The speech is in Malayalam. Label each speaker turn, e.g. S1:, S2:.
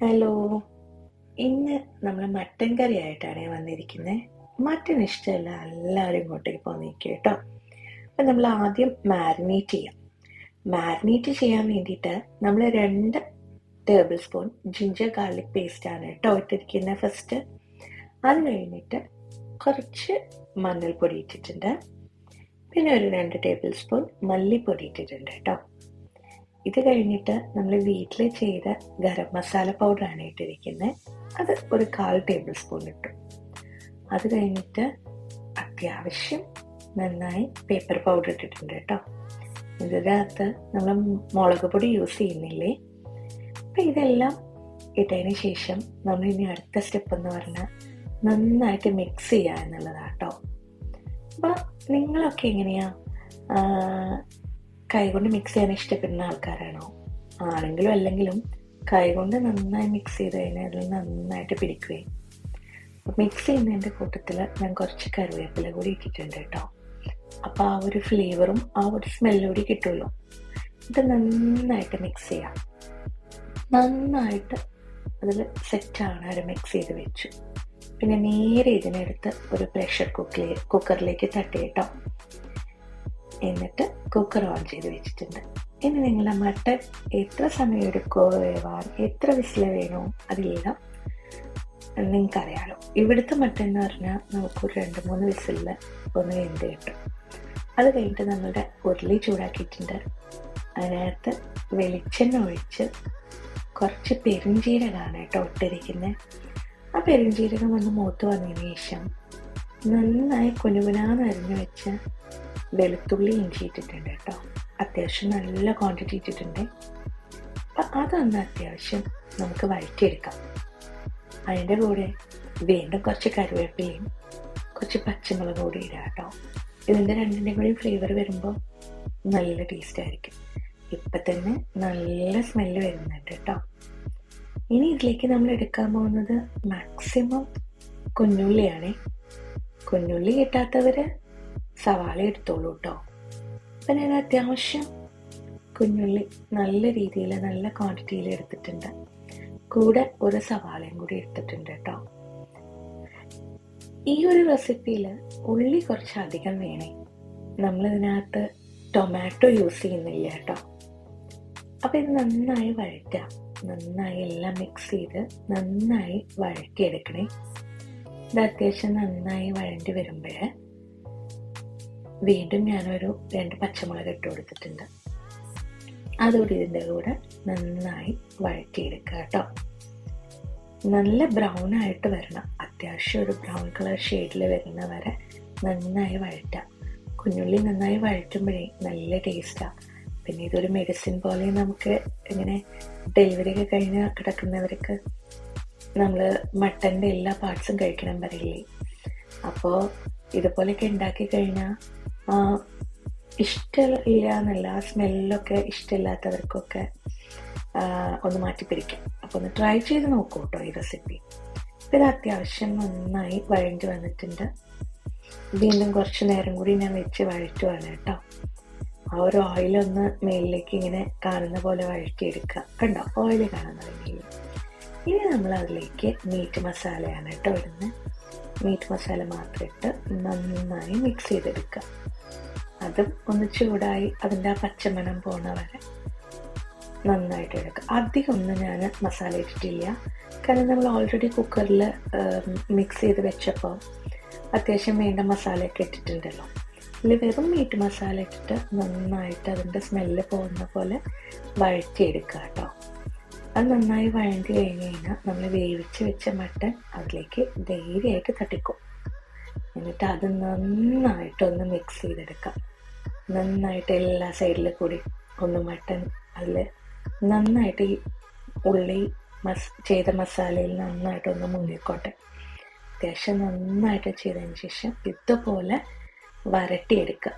S1: ഹലോ. ഇന്ന് നമ്മൾ മട്ടൻ കറി ആയിട്ടാണ് വന്നിരിക്കുന്നത്. മട്ടൻ ഇഷ്ടമല്ല എല്ലാവരും ഇങ്ങോട്ടേക്ക് പോന്നിരിക്കും കേട്ടോ. അപ്പം നമ്മൾ ആദ്യം മാരിനേറ്റ് ചെയ്യാം. മാരിനേറ്റ് ചെയ്യാൻ വേണ്ടിയിട്ട് നമ്മൾ 2 ടേബിൾ സ്പൂൺ ജിഞ്ചർ ഗാർലിക് പേസ്റ്റാണ് കേട്ടോ ഇട്ടിരിക്കുന്നത് ഫസ്റ്റ്. അത് കഴിഞ്ഞിട്ട് കുറച്ച് മഞ്ഞൾപ്പൊടി ഇട്ടിട്ടുണ്ട്. പിന്നെ ഒരു 2 ടേബിൾ സ്പൂൺ മല്ലിപ്പൊടി ഇട്ടിട്ടുണ്ട് കേട്ടോ. ഇത് കഴിഞ്ഞിട്ട് നമ്മൾ വീട്ടിൽ ചെയ്ത ഗരം മസാല പൗഡറാണ് ഇട്ടിരിക്കുന്നത്. അത് ഒരു 1/4 ടേബിൾ സ്പൂൺ ഇട്ടു. അത് കഴിഞ്ഞിട്ട് അത്യാവശ്യം നന്നായി പേപ്പർ പൗഡർ ഇട്ടിട്ടുണ്ട് കേട്ടോ. ഇതിനകത്ത് നമ്മൾ മുളക് പൊടി യൂസ് ചെയ്യുന്നില്ലേ. അപ്പം ഇതെല്ലാം ഇട്ടതിന് ശേഷം നമ്മൾ ഇനി അടുത്ത സ്റ്റെപ്പ് എന്ന് പറഞ്ഞാൽ നന്നായിട്ട് മിക്സ് ചെയ്യുക എന്നുള്ളതാട്ടോ. അപ്പോൾ നിങ്ങളൊക്കെ എങ്ങനെയാ കൈകൊണ്ട് മിക്സ് ചെയ്യാൻ ഇഷ്ടപ്പെടുന്ന ആൾക്കാരാണോ? ആണെങ്കിലും അല്ലെങ്കിലും കൈകൊണ്ട് നന്നായി മിക്സ് ചെയ്ത് കഴിഞ്ഞാൽ അതിൽ നന്നായിട്ട് പിടിക്കുകയും. അപ്പം മിക്സ് ചെയ്യുന്നതിൻ്റെ കൂട്ടത്തിൽ ഞാൻ കുറച്ച് കറിവേപ്പില കൂടി ഇട്ടിട്ടുണ്ട് കേട്ടോ. അപ്പോൾ ആ ഒരു ഫ്ലേവറും ആ ഒരു സ്മെല്ലും കൂടി കിട്ടുമല്ലോ. ഇത് നന്നായിട്ട് മിക്സ് ചെയ്യാം. നന്നായിട്ട് അതിൽ സെറ്റാണ് അത് മിക്സ് ചെയ്ത് വെച്ചു. പിന്നെ നേരെ ഇതിനെടുത്ത് ഒരു പ്രഷർ കുക്കറിലേക്ക് തട്ടി കേട്ടോ. എന്നിട്ട് കുക്കർ ഓൺ ചെയ്ത് വെച്ചിട്ടുണ്ട്. ഇനി നിങ്ങളുടെ മട്ടൻ എത്ര സമയം എടുക്കുമോ വേവാൻ, എത്ര വിസിൽ വേണോ അതെല്ലാം നിങ്ങൾക്കറിയാലോ. ഇവിടുത്തെ മട്ടൻ എന്ന് പറഞ്ഞാൽ നമുക്കൊരു 2-3 വിസിലിൽ ഒന്ന് വെന്ത് കിട്ടും. അത് കഴിഞ്ഞിട്ട് നമ്മളുടെ ഉരുളി ചൂടാക്കിയിട്ടുണ്ട്. അതിനകത്ത് വെളിച്ചെണ്ണ ഒഴിച്ച് കുറച്ച് പെരുംജീരകമാണ് കേട്ടോ ഇട്ടിരിക്കുന്നത്. ആ പെരുംജീരകം ഒന്ന് മൂത്ത് വന്നതിന് ശേഷം നന്നായി കുനുകുനാന്ന് അരിഞ്ഞ് വെച്ച് വെളുത്തുള്ളി ഇഞ്ചി ഇട്ടിട്ടുണ്ട് കേട്ടോ. അത്യാവശ്യം നല്ല ക്വാണ്ടിറ്റി ഇട്ടിട്ടുണ്ട്. അപ്പം അതൊന്ന് അത്യാവശ്യം നമുക്ക് വഴറ്റിയെടുക്കാം. അതിൻ്റെ കൂടെ വീണ്ടും കുറച്ച് കറിവേപ്പിലയും കുറച്ച് പച്ചമുളക് കൂടി ഇടാം കേട്ടോ. ഇതിൻ്റെ രണ്ടിൻ്റെയും കൂടി ഫ്ലേവർ വരുമ്പോൾ നല്ല ടേസ്റ്റ് ആയിരിക്കും. ഇപ്പം തന്നെ നല്ല സ്മെല്ല് വരുന്നുണ്ട് കേട്ടോ. ഇനി ഇതിലേക്ക് നമ്മൾ എടുക്കാൻ പോകുന്നത് മാക്സിമം കുഞ്ഞുള്ളിയാണ്. കുഞ്ഞുള്ളി കിട്ടാത്തവർ സവാള എടുത്തോളൂ കേട്ടോ. അപ്പം ഞാൻ അത്യാവശ്യം കുഞ്ഞുള്ളി നല്ല രീതിയിൽ നല്ല ക്വാണ്ടിറ്റിയിൽ എടുത്തിട്ടുണ്ട്. കൂടെ ഒരു സവാളയും കൂടി എടുത്തിട്ടുണ്ട് കേട്ടോ. ഈ ഒരു റെസിപ്പിയിൽ ഉള്ളി കുറച്ചധികം വേണേ. നമ്മളിതിനകത്ത് ടൊമാറ്റോ യൂസ് ചെയ്യുന്നില്ല കേട്ടോ. അപ്പം ഇത് നന്നായി വഴറ്റുക. നന്നായി എല്ലാം മിക്സ് ചെയ്ത് നന്നായി വഴറ്റിയെടുക്കണേ. ഇത് അത്യാവശ്യം നന്നായി വഴണ്ടി വരുമ്പോൾ വീണ്ടും ഞാനൊരു 2 പച്ചമുളക് ഇട്ട് കൊടുത്തിട്ടുണ്ട്. അതുകൂടി ഇതിൻ്റെ കൂടെ നന്നായി വഴറ്റിയെടുക്കുക കേട്ടോ. നല്ല ബ്രൗൺ ആയിട്ട് വരണം. അത്യാവശ്യം ഒരു ബ്രൗൺ കളർ ഷെയ്ഡിൽ വരുന്ന വരെ നന്നായി വഴറ്റാം. കുഞ്ഞുള്ളി നന്നായി വഴറ്റുമ്പോഴേ നല്ല ടേസ്റ്റാണ്. പിന്നെ ഇതൊരു മെഡിസിൻ പോലെ നമുക്ക് ഇങ്ങനെ ഡെലിവറി ഒക്കെ കഴിഞ്ഞ് കിടക്കുന്നവർക്ക് നമ്മൾ മട്ടൻ്റെ എല്ലാ പാർട്സും കഴിക്കണം പറയില്ലേ. അപ്പോൾ ഇതുപോലെയൊക്കെ ഉണ്ടാക്കി കഴിഞ്ഞാൽ ഇഷ്ടമില്ല എന്നല്ല, സ്മെല്ലൊക്കെ ഇഷ്ടമില്ലാത്തവർക്കൊക്കെ ഒന്ന് മാറ്റിപ്പിടിക്കും. അപ്പോൾ ഒന്ന് ട്രൈ ചെയ്ത് നോക്കൂ കേട്ടോ ഈ റെസിപ്പി. ഇത് അത്യാവശ്യം നന്നായി വഴണ്ടി വന്നിട്ടുണ്ട്. വീണ്ടും കുറച്ച് നേരം കൂടി ഞാൻ വെച്ച് വഴറ്റുവാണ് കേട്ടോ. ആ ഒരു ഓയിലൊന്ന് മേലിലേക്ക് ഇങ്ങനെ കാണുന്ന പോലെ വഴറ്റിയെടുക്കുക. കണ്ടോ, ഓയിൽ കാണാൻ തുടങ്ങിയില്ല. ഇനി നമ്മൾ അതിലേക്ക് മീറ്റ് മസാലയാണ് കേട്ടോ ഇടുന്നത്. മീറ്റ് മസാല മാത്രം ഇട്ട് നന്നായി മിക്സ് ചെയ്തെടുക്കുക. അതും ഒന്ന് ചൂടായി അതിൻ്റെ ആ പച്ചമണം പോണ വരെ നന്നായിട്ട് എടുക്കുക. അധികം ഒന്നും ഞാൻ മസാല ഇട്ടിട്ടില്ല. കാരണം നമ്മൾ ഓൾറെഡി കുക്കറിൽ മിക്സ് ചെയ്ത് വെച്ചപ്പോൾ അത്യാവശ്യം വേണ്ട മസാലയൊക്കെ ഇട്ടിട്ടുണ്ടല്ലോ. ഇതിൽ വെറും മീറ്റ് മസാല ഇട്ടിട്ട് നന്നായിട്ട് അതിൻ്റെ സ്മെല്ല് പോകുന്ന പോലെ വഴറ്റിയെടുക്കുക കേട്ടോ. അത് നന്നായി വഴണ്ടി കഴിഞ്ഞ് കഴിഞ്ഞാൽ നമ്മൾ വേവിച്ച് വെച്ച മട്ടൻ അതിലേക്ക് ധൈര്യമായിട്ട് തട്ടിക്കും. എന്നിട്ട് അത് നന്നായിട്ടൊന്ന് മിക്സ് ചെയ്തെടുക്കാം. നന്നായിട്ട് എല്ലാ സൈഡിൽ കൂടി ഒന്ന് മട്ടൻ അതിൽ നന്നായിട്ട് ഈ ഉള്ളി ചെയ്ത മസാലയിൽ നന്നായിട്ടൊന്ന് മുങ്ങിക്കോട്ടെ. അത്യാവശ്യം നന്നായിട്ട് ചെയ്തതിന് ശേഷം ഇതുപോലെ വരട്ടിയെടുക്കുക.